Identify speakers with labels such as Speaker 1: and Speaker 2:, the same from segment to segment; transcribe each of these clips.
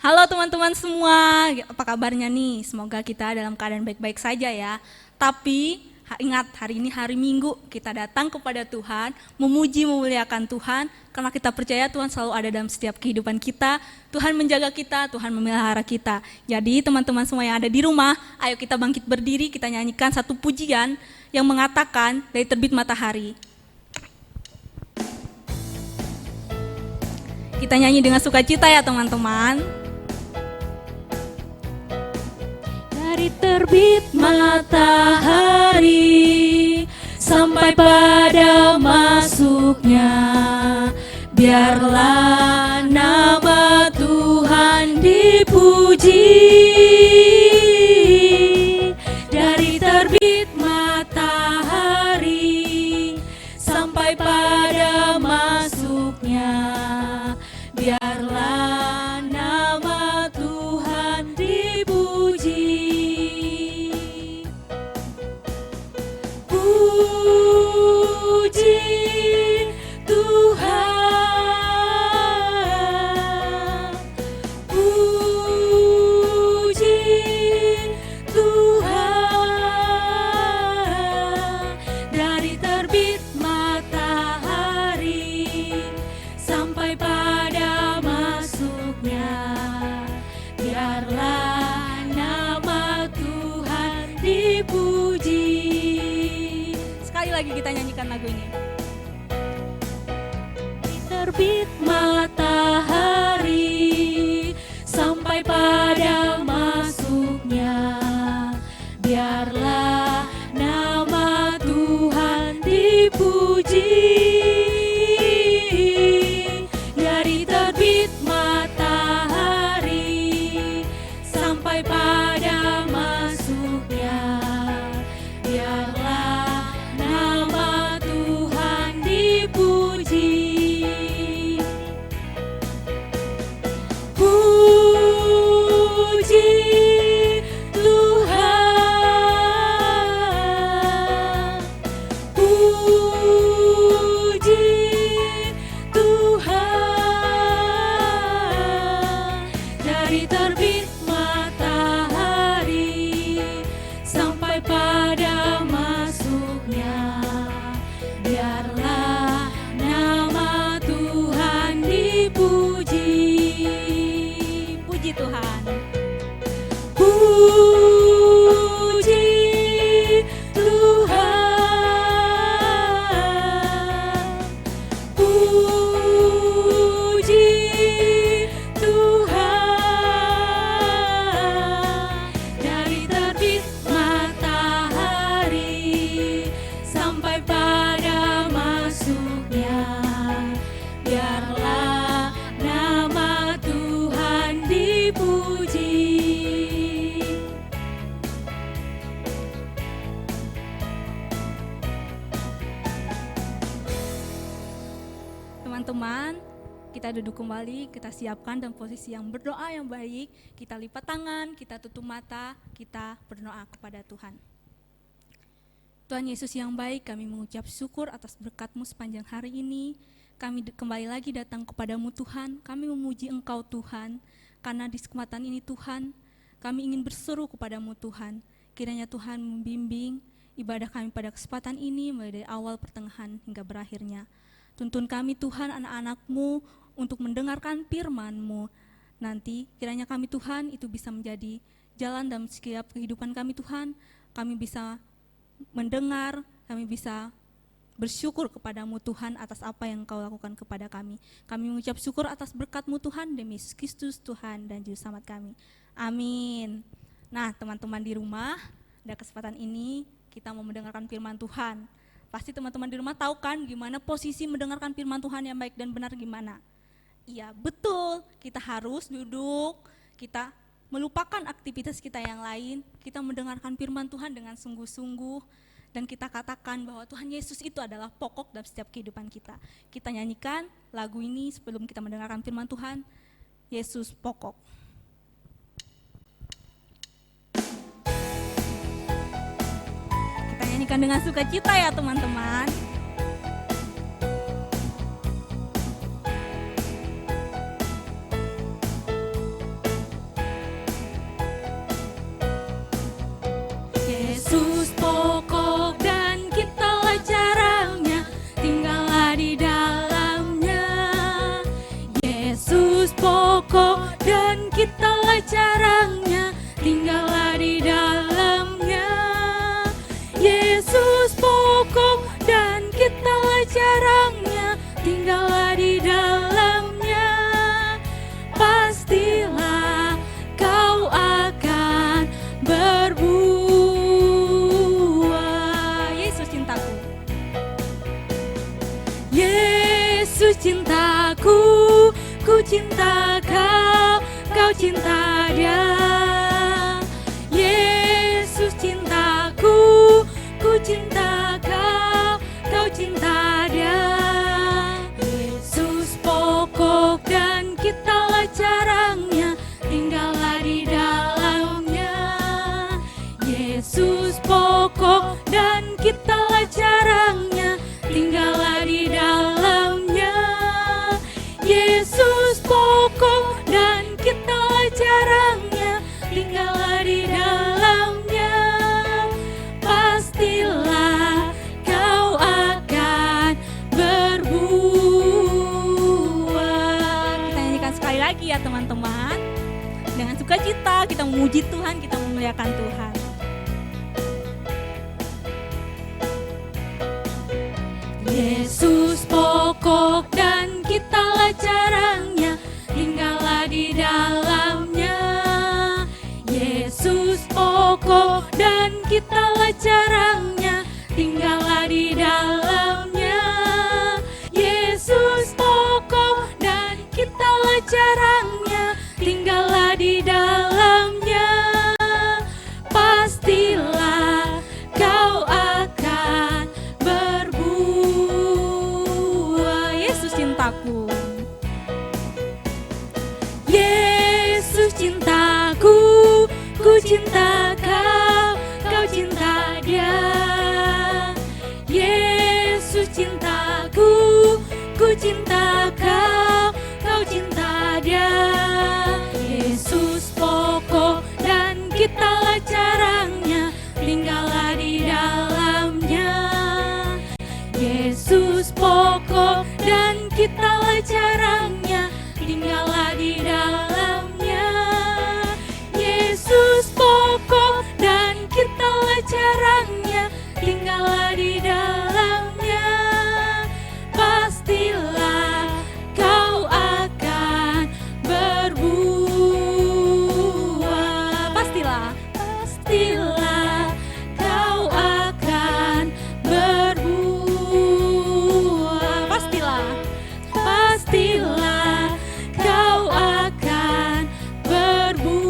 Speaker 1: Halo teman-teman semua, apa kabarnya nih? Semoga kita dalam keadaan baik-baik saja ya. Tapi ingat, hari ini hari Minggu, kita datang kepada Tuhan, memuji memuliakan Tuhan, karena kita percaya Tuhan selalu ada dalam setiap kehidupan kita. Tuhan menjaga kita, Tuhan memelihara kita. Jadi teman-teman semua yang ada di rumah, ayo kita bangkit berdiri, kita nyanyikan satu pujian yang mengatakan dari terbit matahari. Kita nyanyi dengan sukacita ya teman-teman. Dari terbit matahari sampai pada masuknya, biarlah nama Tuhan dipuji. Dari terbit matahari sampai pada masuknya, biarlah nama Tuhan dipuji. Puji Tuhan, puji Tuhan. Dari terbit matahari sampai pada masuknya, biarlah nama Tuhan dipuji. Sekali lagi kita nyanyikan lagu ini. Terbit matahari sampai pada masuknya, biarlah nama Tuhan dipuji. Dari terbit matahari sampai pada masuknya, biarlah nama Tuhan dipuji. Puji Tuhan, puji Tuhan. Dari terbit matahari sampai pada masuknya, biarlah nama Tuhan dipuji. Puji Tuhan. Puji Tuhan, puji Tuhan. Dari terbit matahari sampai pada masuknya, biarlah nama Tuhan dipuji. Teman-teman, kita duduk kembali, kita siapkan dalam posisi yang berdoa yang baik, kita lipat tangan, kita tutup mata, kita berdoa kepada Tuhan. Tuhan Yesus yang baik, kami mengucap syukur atas berkat-Mu sepanjang hari ini. Kami kembali lagi datang kepadamu Tuhan, kami memuji Engkau Tuhan, karena di kesempatan ini Tuhan, kami ingin berseru kepadamu Tuhan. Kiranya Tuhan membimbing ibadah kami pada kesempatan ini, mulai dari awal, pertengahan, hingga berakhirnya. Tuntun kami Tuhan, anak-anak-Mu, untuk mendengarkan firman-Mu. Nanti kiranya kami Tuhan itu bisa menjadi jalan dalam setiap kehidupan kami Tuhan. Kami bisa mendengar, kami bisa bersyukur kepadamu Tuhan atas apa yang Engkau lakukan kepada kami. Kami mengucap syukur atas berkat-Mu Tuhan, demi Yesus Kristus Tuhan dan Juru Selamat kami. Amin. Nah teman-teman di rumah, pada kesempatan ini kita mau mendengarkan firman Tuhan. Pasti teman-teman di rumah tahu kan gimana posisi mendengarkan firman Tuhan yang baik dan benar gimana? Iya betul, kita harus duduk, kita melupakan aktivitas kita yang lain, kita mendengarkan firman Tuhan dengan sungguh-sungguh, dan kita katakan bahwa Tuhan Yesus itu adalah pokok dalam setiap kehidupan kita. Kita nyanyikan lagu ini sebelum kita mendengarkan firman Tuhan, Yesus pokok. Kita nyanyikan dengan sukacita ya teman-teman. Yesus pokok dan kitalah caranya, tinggallah di dalamnya. Yesus pokok dan kitalah caranya, tinggallah di dalamnya. Yesus pokok dan kitalah caranya, tinggallah di dalamnya. Pastilah kau akan berbuah. Yesus cintaku, Yesus cintaku, ku cinta kau, kau cinta dia. Yesus cintaku, ku cinta kau, kau cinta dia. Yesus pokok dan kitalah caranya, tinggallah di dalamnya. Yesus pokok dan kitalah caranya, tinggallah di dalamnya. Yesus pokok dan kitalah caranya, tinggallah di dalamnya. Pastilah kau akan berbuah. Kita nyanyikan sekali lagi ya teman-teman. Dengan sukacita kita memuji Tuhan, kita memuliakan Tuhan. Yesus pokok dan kitalah caranya, tinggallah di dalamnya. Yesus pokok dan kitalah caranya, tinggallah di dalamnya. Yesus pokok dan kitalah caranya, tinggallah di dalamnya. Pastilah kau akan berbuah. Yesus cintaku, Yesus cintaku, ku cinta kau, kau cinta dia. Yesus cintaku, ku cinta kau, kau cinta dia. Yesus pokok dan kitalah caranya, tinggallah di dalamnya. Yesus pokok dan kitalah caranya, tinggallah di dalamnya. Yesus pokok dan kitalah caranya, tinggallah di dalamnya. Pastilah kau akan berbuah. Pastilah, pastilah kau akan berbuah. Pastilah, pastilah kau akan berbuah.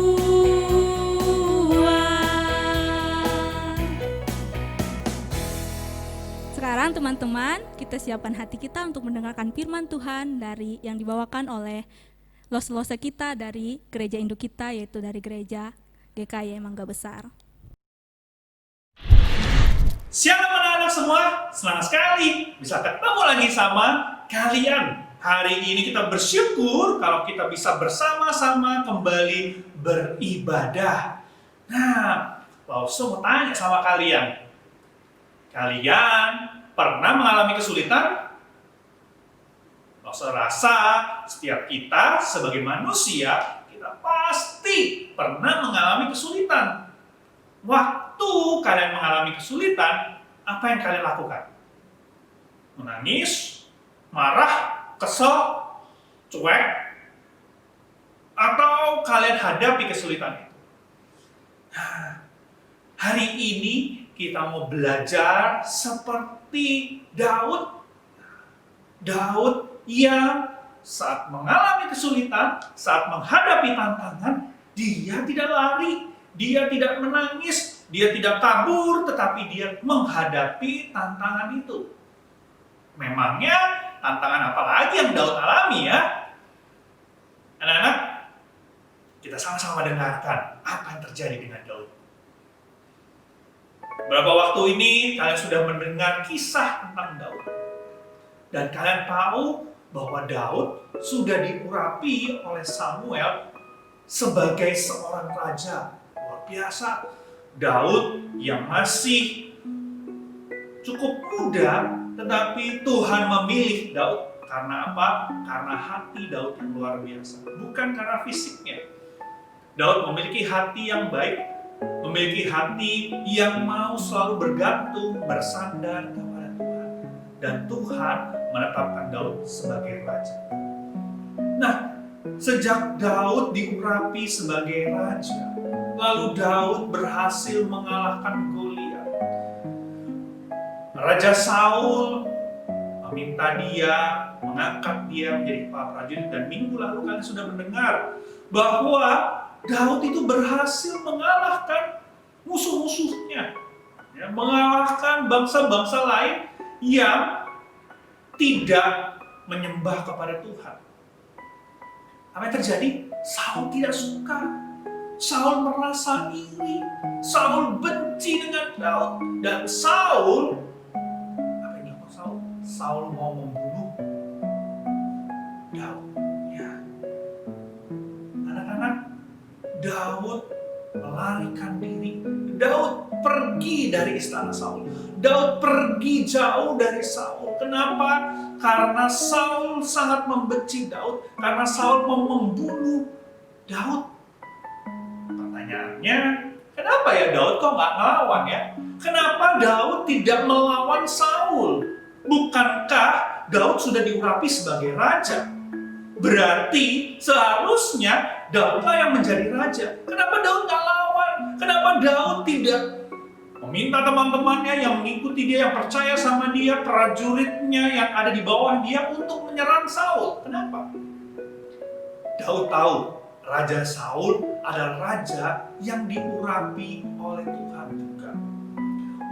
Speaker 1: Sekarang teman-teman, kita siapkan hati kita untuk mendengarkan firman Tuhan dari yang dibawakan oleh los-lose kita dari gereja induk kita, yaitu dari gereja GKY Mangga Besar.
Speaker 2: Shalom anak-anak semua, senang sekali bisa ketemu lagi sama kalian. Hari ini kita bersyukur kalau kita bisa bersama-sama kembali beribadah. Nah, langsung mau tanya sama kalian. Kalian pernah mengalami kesulitan? Langsung rasa setiap kita sebagai manusia, kita pasti pernah mengalami kesulitan. Waktu kalian mengalami kesulitan, apa yang kalian lakukan? Menangis, marah, kesel, cuek, atau kalian hadapi kesulitan itu? Nah, hari ini kita mau belajar seperti Daud. Daud yang saat mengalami kesulitan, saat menghadapi tantangan, dia tidak lari, dia tidak menangis, dia tidak kabur, tetapi dia menghadapi tantangan itu. Memangnya tantangan apa lagi yang Daud alami ya? Anak-anak, kita sama-sama dengarkan apa yang terjadi dengan Daud. Beberapa waktu ini kalian sudah mendengar kisah tentang Daud. Dan kalian tahu bahwa Daud sudah diurapi oleh Samuel sebagai seorang raja. Luar biasa. Daud yang masih cukup muda, tetapi Tuhan memilih Daud. Karena apa? Karena hati Daud yang luar biasa, bukan karena fisiknya. Daud memiliki hati yang baik, memiliki hati yang mau selalu bergantung, bersandar kepada Tuhan. Dan Tuhan menetapkan Daud sebagai raja. Nah, sejak Daud diurapi sebagai raja, lalu Daud berhasil mengalahkan Goliat. Raja Saul meminta dia, mengangkat dia menjadi kepala prajurit, dan minggu lalu kalian sudah mendengar bahwa Daud itu berhasil mengalahkan musuh-musuhnya, ya, mengalahkan bangsa-bangsa lain yang tidak menyembah kepada Tuhan. Apa yang terjadi? Saul tidak suka. Saul merasa iri. Saul benci dengan Daud. Dan Saul, apa yang dilakukan Saul? Saul mau membunuh Daud. Ya. Anak-anak, Daud melarikan diri. Daud pergi dari istana Saul. Daud pergi jauh dari Saul. Kenapa? Karena Saul sangat membenci Daud. Karena Saul mau membunuh Daud. Pertanyaannya, kenapa ya Daud kok nggak ngelawan ya? Kenapa Daud tidak melawan Saul? Bukankah Daud sudah diurapi sebagai raja? Berarti seharusnya Daudlah yang menjadi raja. Kenapa Daud nggak lawan? Kenapa Daud tidak meminta teman-temannya yang mengikuti dia, yang percaya sama dia, prajuritnya yang ada di bawah dia untuk menyerang Saul? Kenapa? Daud tahu Raja Saul adalah raja yang diurapi oleh Tuhan juga.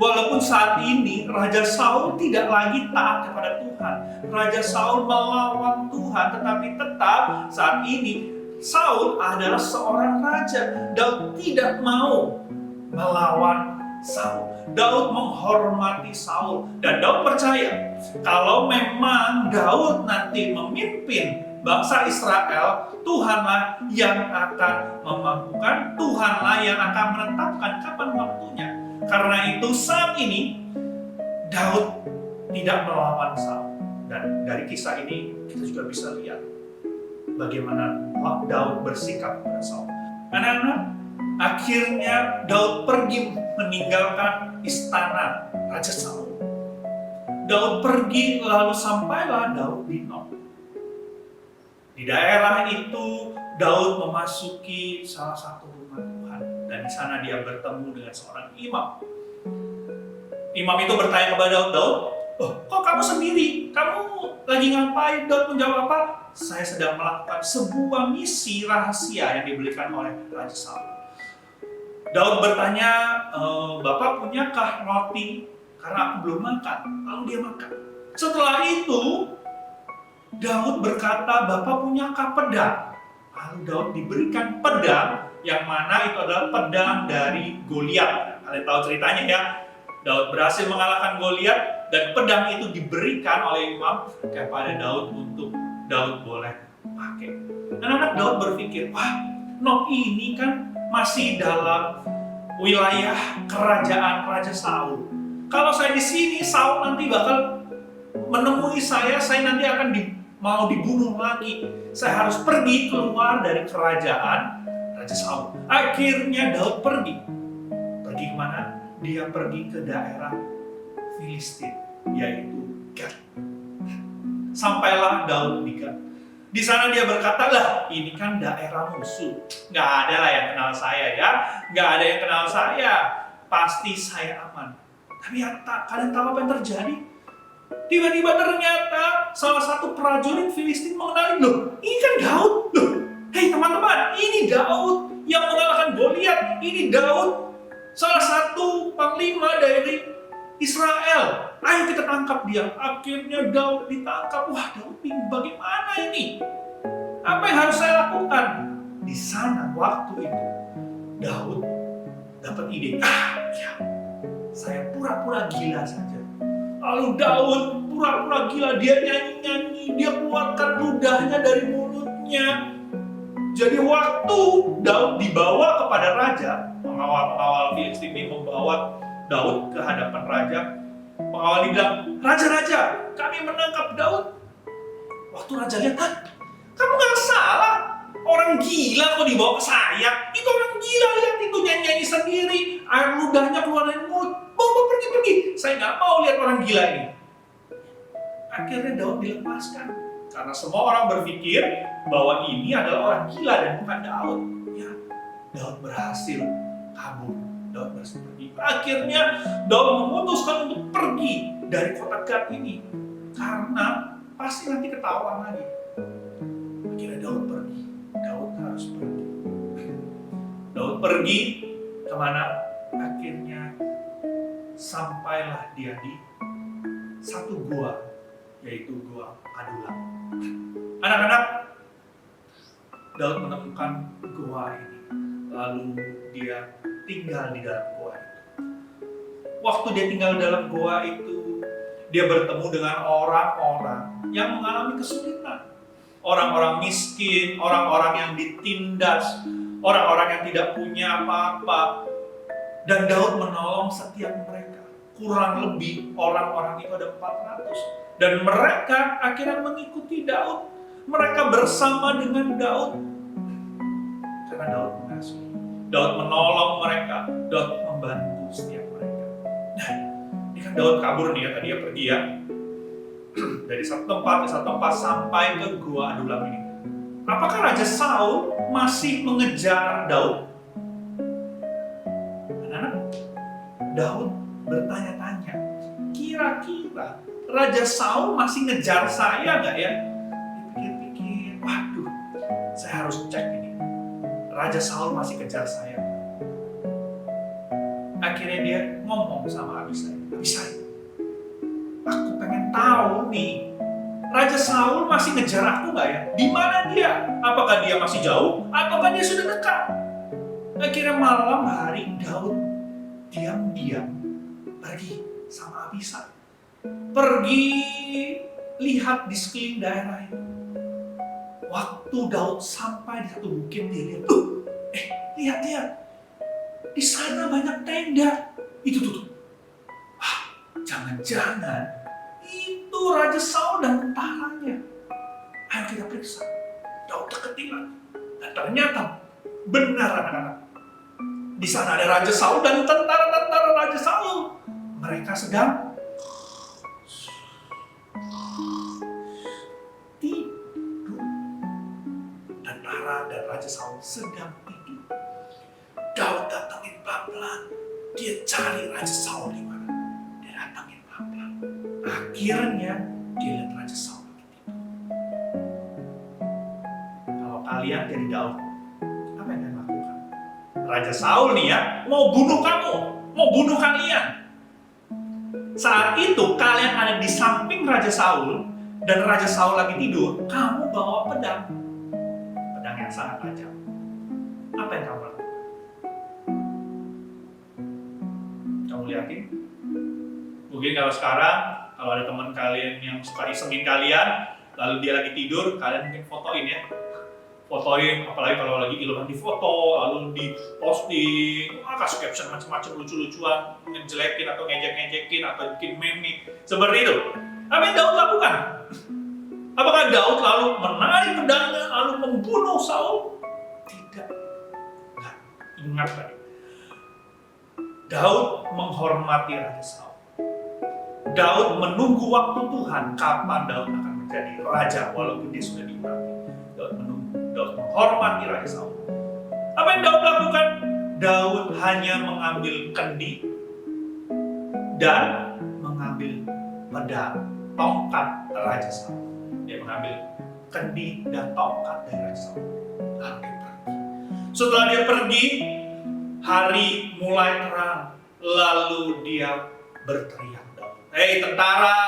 Speaker 2: Walaupun saat ini Raja Saul tidak lagi taat kepada Tuhan, Raja Saul melawan Tuhan, tetapi tetap saat ini Saul adalah seorang raja. Daud tidak mau melawan Saul. Daud menghormati Saul, dan Daud percaya kalau memang Daud nanti memimpin bangsa Israel, Tuhanlah yang akan memampukan, Tuhanlah yang akan menetapkan kapan waktunya. Karena itu saat ini Daud tidak melawan Saul. Dan dari kisah ini kita juga bisa lihat bagaimana Daud bersikap kepada Saul. Anak-anak, akhirnya Daud pergi meninggalkan istana Raja Saul. Daud pergi, lalu sampailah Daud di Nob. Di daerah itu Daud memasuki salah satu rumah Tuhan, dan di sana dia bertemu dengan seorang imam. Imam itu bertanya kepada Daud, "Oh, kok kamu sendiri? Kamu lagi ngapain?" Daud menjawab, "Apa? Saya sedang melakukan sebuah misi rahasia yang diberikan oleh Raja Saul." Daud bertanya, "Bapak punyakah roti? Karena aku belum makan." Lalu dia makan. Setelah itu Daud berkata, "Bapak punyakah pedang?" Lalu Daud diberikan pedang, yang mana itu adalah pedang dari Goliat. Kalian tahu ceritanya ya. Daud berhasil mengalahkan Goliat, dan pedang itu diberikan oleh imam kepada Daud untuk Daud boleh pakai. Anak-anak, Daud berpikir, wah, Nob ini kan masih dalam wilayah kerajaan Raja Saul. Kalau saya di sini, Saul nanti bakal menemui saya nanti akan mau dibunuh lagi. Saya harus pergi keluar dari kerajaan Raja Saul. Akhirnya Daud pergi. Pergi kemana? Dia pergi ke daerah Filistin, yaitu Gad. Sampailah Daud di Gad. Di sana dia berkata, "Lah, ini kan daerah musuh. Nggak ada lah yang kenal saya ya. Nggak ada yang kenal saya. Pasti saya aman." Tapi kalian tahu apa yang terjadi? Tiba-tiba ternyata salah satu prajurit Filistin mengenali, "Loh, ini kan Daud. Loh, hei teman-teman, ini Daud yang mengalahkan Goliat. Ini Daud, salah satu panglima dari Israel. Ayo kita tangkap dia." Akhirnya Daud ditangkap. Wah, Daud bingung, bagaimana ini? Apa yang harus saya lakukan? Di sana waktu itu Daud dapat ide. Ya, saya pura-pura gila saja. Lalu Daud pura-pura gila, dia nyanyi-nyanyi, dia keluarkan ludahnya dari mulutnya. Jadi waktu Daud dibawa kepada raja, pengawal-pengawal Filistin ini membawa Daud ke hadapan raja. Pengawal ini bilang, "Raja-raja, kami menangkap Daud." Waktu raja lihat, "Hah? Kamu nggak salah. Orang gila kok dibawa ke saya. Itu orang gila, lihat itu nyanyi-nyanyi sendiri. Air ludahnya keluar dari mulut. Bawa pergi. Saya nggak mau lihat orang gila ini." Akhirnya Daud dilepaskan. Karena semua orang berpikir bahwa ini adalah orang gila dan bukan Daud. Ya, Daud berhasil kabur. Daud berhasil pergi. Akhirnya Daud memutuskan untuk pergi dari kota Gad ini. Karena pasti nanti ketahuan lagi. Akhirnya Daud pergi. Daud harus pergi. Daud pergi kemana? Akhirnya sampailah dia di satu gua, yaitu gua Adulam. Anak-anak, Daud menemukan gua ini. Lalu dia tinggal di dalam gua itu. Waktu dia tinggal dalam gua itu, dia bertemu dengan orang-orang yang mengalami kesulitan. Orang-orang miskin, orang-orang yang ditindas, orang-orang yang tidak punya apa-apa. Dan Daud menolong setiap mereka. Kurang lebih orang-orang itu ada 400. Dan mereka akhirnya mengikuti Daud. Mereka bersama dengan Daud. Karena Daud mengasihi. Daud menolong mereka. Daud membantu setiap mereka. Nah, ini kan Daud kabur nih ya, tadi ya pergi ya. Dari satu tempat ke satu tempat sampai ke Gua Adulam ini. Apakah Raja Saul masih mengejar Daud? Anak-anak, Daud bertanya-tanya, kira-kira Raja Saul masih ngejar saya nggak ya? Dipikir-pikir, waduh, saya harus cek ini. Raja Saul masih kejar saya. Akhirnya dia ngomong sama Abisai, "Abisai, aku pengen tahu nih, Raja Saul masih ngejar aku nggak ya? Di mana dia? Apakah dia masih jauh? Ataukah dia sudah dekat?" Akhirnya malam hari Daud diam-diam pergi sama Abisai. Pergi lihat di sekeliling daerah itu. Waktu Daud sampai di satu bukit, dia lihat, lihat, di sana banyak tenda. Itu tuh. Jangan-jangan itu Raja Saul dan tentaranya. Ayo kita periksa. Daud deketin lagi. Dan ternyata benar anak-anak. Di sana ada Raja Saul dan tentara-tentara Raja Saul. Mereka sedang tidur. Tentara dan Raja Saul sedang tidur. Daud datangin pelan-pelan. Dia cari Raja Saul di mana. Dia datangin pelan-pelan. Akhirnya dia lihat Raja Saul lagi tidur. Kalau kalian jadi Daud, apa yang kalian lakukan? Raja Saul nih ya, mau bunuh kamu, mau bunuh kalian. Saat itu kalian ada di samping Raja Saul dan Raja Saul lagi tidur, kamu bawa pedang. Pedang yang sangat tajam. Apa yang kamu lakukan? Kamu liatin? Mungkin kalau sekarang, kalau ada teman kalian yang suka isengin kalian, lalu dia lagi tidur, kalian mungkin fotoin ya. Fotoin, apalagi kalau lagi iluran di foto, lalu di posting, kasih caption macam-macam lucu-lucuan, ngejelekin atau ngejek-ngejekin atau bikin meme seperti itu. Apa yang Daud lakukan? Apakah Daud lalu menarik pedangnya lalu membunuh Saul? Tidak. Nah, ingat tadi. Daud menghormati Raja Saul. Daud menunggu waktu Tuhan kapan Daud akan menjadi raja walaupun dia sudah dimati. Daud menunggu. Daud menghormati Raja Saul. Apa yang Daud lakukan? Daud hanya mengambil kendi dan mengambil pedang, tongkat Raja Saul. Dia mengambil kendi dan tongkat dari Raja Saul. Lalu dia pergi. Setelah dia pergi, hari mulai terang. Lalu dia berteriak, "Hei tentara,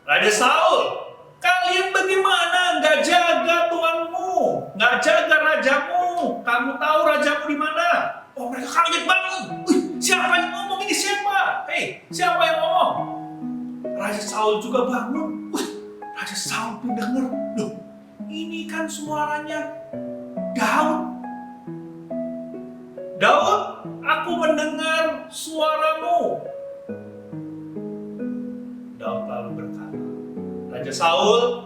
Speaker 2: Raja Saul, kalian bagaimana? Nggak jaga tuanmu, nggak jaga rajamu. Kamu tahu rajamu di mana?" Oh, mereka kaget banget. Siapa yang ngomong ini? Siapa? Hei, siapa yang ngomong? Raja Saul juga bangun. Raja Saul pun dengar. Loh, ini ini kan suaranya Daud. Daud, aku mendengar suaramu. Daud lalu berkata, Raja Saul,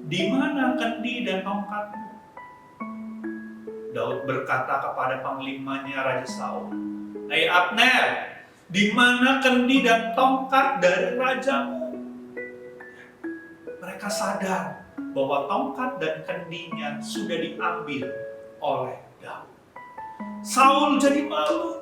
Speaker 2: di mana kendi dan tongkatmu? Daud berkata kepada panglimanya Raja Saul, Hai Abner, di mana kendi dan tongkat dari rajamu? Mereka sadar bahwa tongkat dan kendinya sudah diambil oleh Daud. Saul jadi malu.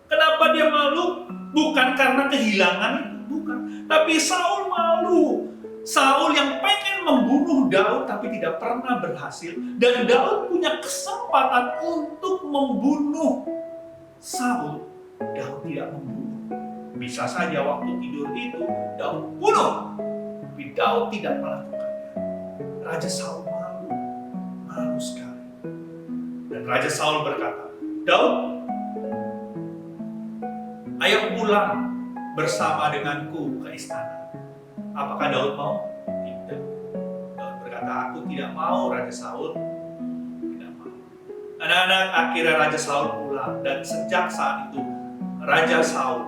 Speaker 2: Kenapa dia malu? Bukan karena kehilangan itu, bukan. Tapi Saul malu. Saul yang pengen membunuh Daud tapi tidak pernah berhasil. Dan Daud punya kesempatan untuk membunuh Saul. Daud tidak membunuh. Bisa saja waktu tidur itu Daud bunuh. Tapi Daud tidak melakukannya. Raja Saul malu. Malu sekali. Dan Raja Saul berkata, Daud, ayo pulang bersama denganku ke istana. Apakah Daud mau? Tidak. Daud berkata, aku tidak mau, Raja Saul. Tidak mau. Anak-anak, akhirnya Raja Saul pulang. Dan sejak saat itu, Raja Saul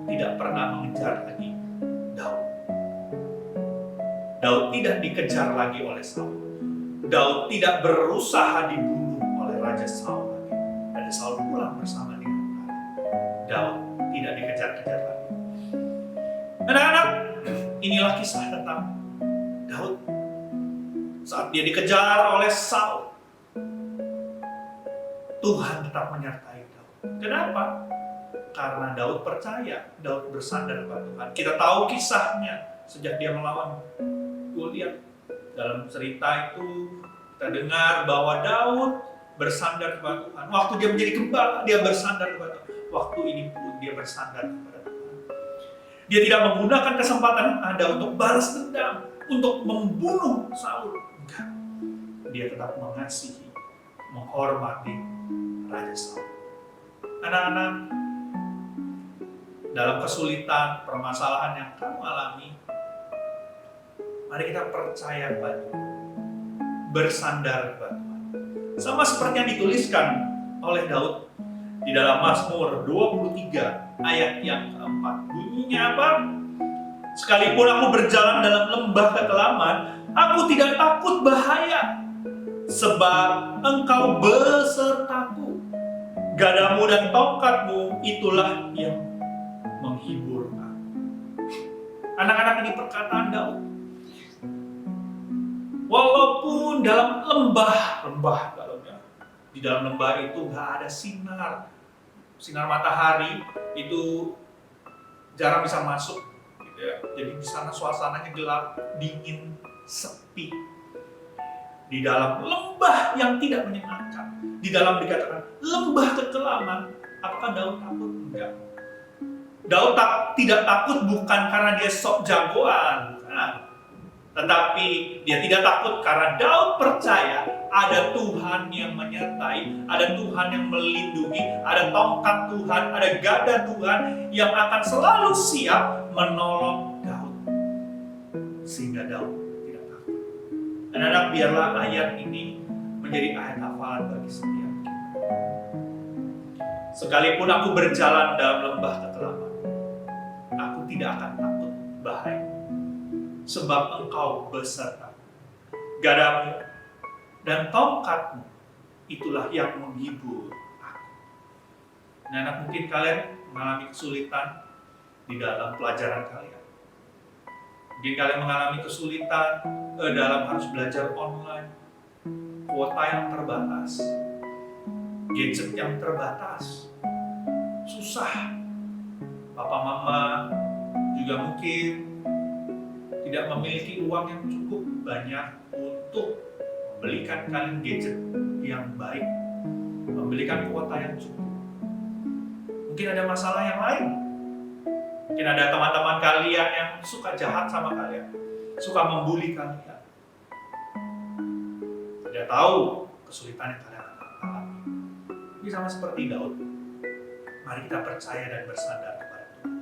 Speaker 2: tidak pernah mengejar lagi Daud. Daud tidak dikejar lagi oleh Saul. Daud tidak berusaha dibunuh oleh Raja Saul lagi. Raja Saul pulang bersama dengan Daud tidak dikejar-kejar lagi. Anak-anak, inilah kisah tentang Daud saat dia dikejar oleh Saul. Tuhan tetap menyertai Daud. Kenapa? Karena Daud percaya, Daud bersandar pada Tuhan. Kita tahu kisahnya sejak dia melawan Goliat. Dalam cerita itu kita dengar bahwa Daud bersandar kepada Tuhan. Waktu dia menjadi gembala, dia bersandar kepada Tuhan. Waktu ini pun dia bersandar kepada Tuhan. Dia tidak menggunakan kesempatan yang ada untuk balas dendam, untuk membunuh Saul. Enggak. Dia tetap mengasihi, menghormati Raja Saul. Anak-anak, dalam kesulitan, permasalahan yang kamu alami, mari kita percaya kepada Tuhan, bersandar kepada Tuhan. Sama seperti yang dituliskan oleh Daud di dalam Mazmur 23 ayat yang keempat. Bunyinya apa? Sekalipun aku berjalan dalam lembah kekelaman, aku tidak takut bahaya, sebab Engkau besertaku. Gadamu dan tongkatmu itulah yang menghibur aku. Anak-anak, ini perkataan Daud. Walaupun dalam lembah dalamnya, di dalam lembah itu nggak ada sinar matahari itu jarang bisa masuk, gitu ya. Jadi di sana suasananya gelap, dingin, sepi. Di dalam lembah yang tidak menyenangkan, di dalam dikatakan lembah kekelaman, apakah Daud takut? Enggak. Daud tidak takut bukan karena dia sok jagoan, bukan. Tetapi dia tidak takut karena Daud percaya ada Tuhan yang menyertai, ada Tuhan yang melindungi, ada tongkat Tuhan, ada gada Tuhan yang akan selalu siap menolong Daud. Sehingga Daud tidak takut. Anak-anak, biarlah ayat ini menjadi ayat hafalan bagi setiap kita. Sekalipun aku berjalan dalam lembah kekelaman, aku tidak akan takut bahaya, sebab Engkau besertaku. Gadamu dan tongkatmu itulah yang menghibur aku. Nah, mungkin kalian mengalami kesulitan di dalam pelajaran kalian. Mungkin kalian mengalami kesulitan dalam harus belajar online, kuota yang terbatas, gadget yang terbatas, susah. Papa mama juga mungkin tidak memiliki uang yang cukup banyak untuk membelikan kalian gadget yang baik, membelikan kuota yang cukup. Mungkin ada masalah yang lain. Mungkin ada teman-teman kalian yang suka jahat sama kalian, suka membuli kalian. Tidak tahu kesulitan yang kalian alami. Ini sama seperti Daud. Mari kita percaya dan bersandar kepada Tuhan.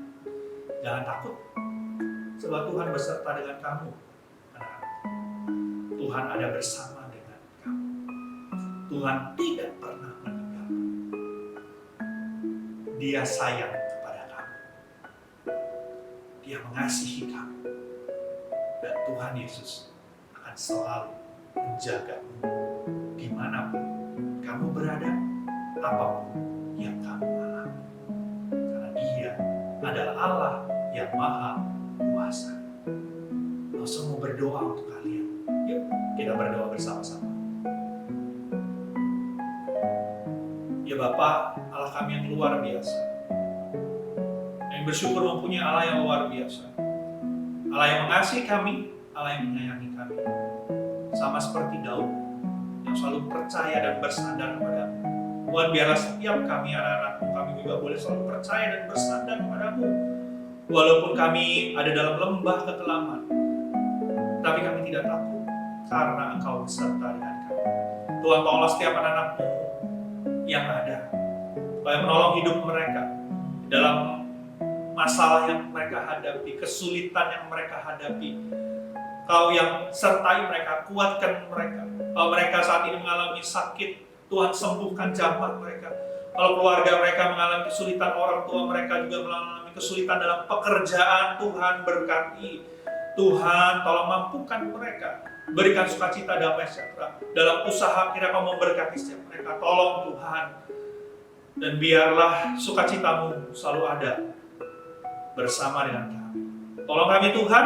Speaker 2: Jangan takut, sebab Tuhan beserta dengan kamu. Tuhan ada bersama dengan kamu. Tuhan tidak pernah meninggalkan. Dia sayang kepada kamu. Dia mengasihi kamu. Dan Tuhan Yesus akan selalu menjagamu dimanapun kamu berada, apapun yang kamu alami. Karena Dia adalah Allah yang Maha Kuasa. Langsung mau berdoa untuk kalian. Yuk, kita berdoa bersama-sama. Ya Bapa, Allah kami yang luar biasa, yang bersyukur mempunyai Allah yang luar biasa, Allah yang mengasihi kami, Allah yang menyayangi kami. Sama seperti Daud yang selalu percaya dan bersandar kepada-Mu. Tuhan, biarlah setiap kami anak-anak-Mu, kami juga boleh selalu percaya dan bersandar kepada-Mu. Walaupun kami ada dalam lembah kekelaman, tapi kami tidak takut karena Engkau beserta dengan kami. Tuhan, tolonglah setiap anak-anak-Mu yang ada, supaya menolong hidup mereka dalam masalah yang mereka hadapi, kesulitan yang mereka hadapi. Kau yang sertai mereka, kuatkan mereka. Kalau mereka saat ini mengalami sakit, Tuhan sembuhkan jamah mereka. Kalau keluarga mereka mengalami kesulitan, orang tua mereka juga mengalami kesulitan dalam pekerjaan, Tuhan berkati. Tuhan tolong mampukan mereka, berikan sukacita damai sejahtera dalam usaha. Kira Kau memberkati setiap mereka. Tolong Tuhan, dan biarlah sukacita-Mu selalu ada bersama dengan kami. Tolong kami Tuhan,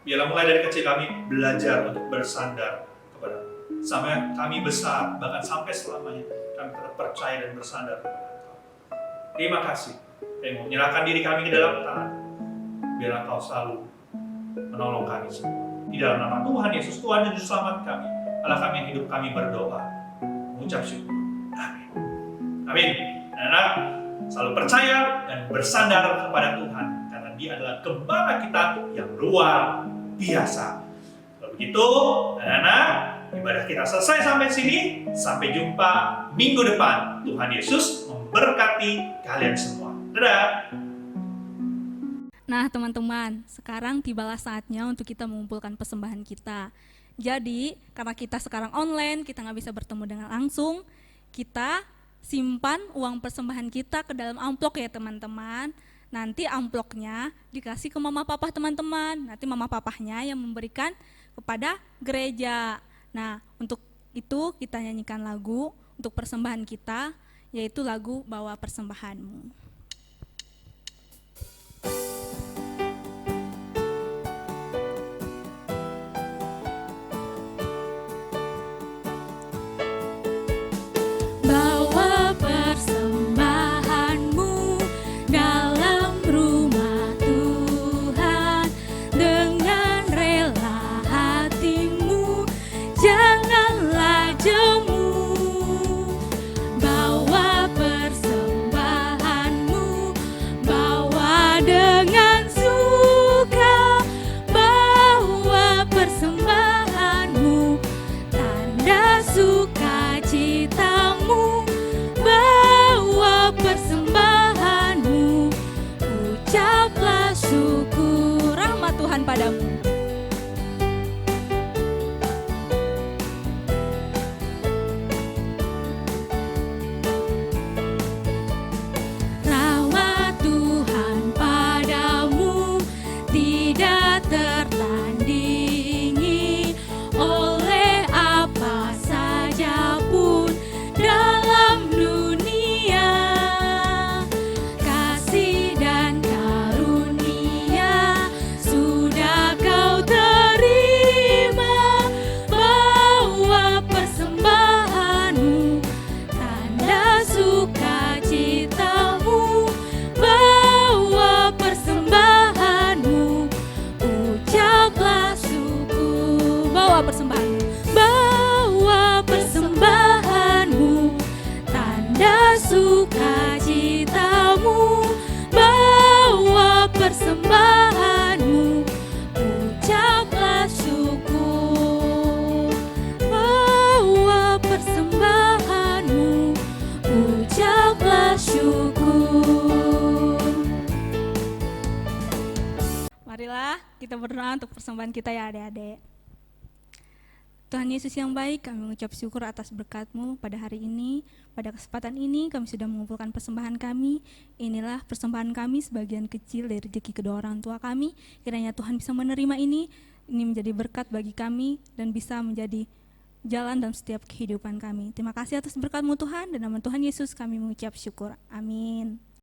Speaker 2: biarlah mulai dari kecil kami belajar untuk bersandar kepada-Mu. Sampai kami besar, bahkan sampai selamanya kami tetap percaya dan bersandar kepada Engkau. Terima kasih. Kami menyerahkan diri kami ke dalam tangan. Biarlah Kau selalu menolong kami semua. Di dalam nama Tuhan Yesus, Tuhan dan Juru Selamat kami, Allah kami yang hidup, kami berdoa, mengucap syukur. Amin. Amin. Anak-anak, selalu percaya dan bersandar kepada Tuhan, karena Dia adalah gembala kita yang luar biasa. Kalau begitu, anak-anak, ibadah kita selesai sampai sini. Sampai jumpa minggu depan. Tuhan Yesus memberkati kalian semua. Dadah.
Speaker 1: Nah teman-teman, sekarang tibalah saatnya untuk kita mengumpulkan persembahan kita. Jadi, karena kita sekarang online, kita nggak bisa bertemu dengan langsung, kita simpan uang persembahan kita ke dalam amplok ya teman-teman. Nanti amploknya dikasih ke mama papa teman-teman. Nanti mama papahnya yang memberikan kepada gereja. Nah, untuk itu kita nyanyikan lagu untuk persembahan kita, yaitu lagu Bawa Persembahanmu. Padamu. Rahmat Tuhan padamu tidak tertandingi oleh apa saja pun dalam dunia. Kasih dan karunia sudah kau terima. Bawa persembahanmu, tanda sukacitamu. Bawa persembahanmu, ucaplah syukur. Bawa persembahanmu, bawa persembahanmu, tanda sukacitamu. Bawa persembahanmu, ucaplah syukur. Bawa persembahanmu, ucaplah syukur. Marilah kita berdoa untuk persembahan kita ya adik-adik. Tuhan Yesus yang baik, kami mengucap syukur atas berkat-Mu pada hari ini. Pada kesempatan ini kami sudah mengumpulkan persembahan kami. Inilah persembahan kami sebagian kecil dari rezeki kedua orang tua kami. Kiranya Tuhan bisa menerima ini menjadi berkat bagi kami dan bisa menjadi jalan dalam setiap kehidupan kami. Terima kasih atas berkat-Mu Tuhan, dan nama Tuhan Yesus kami mengucap syukur. Amin.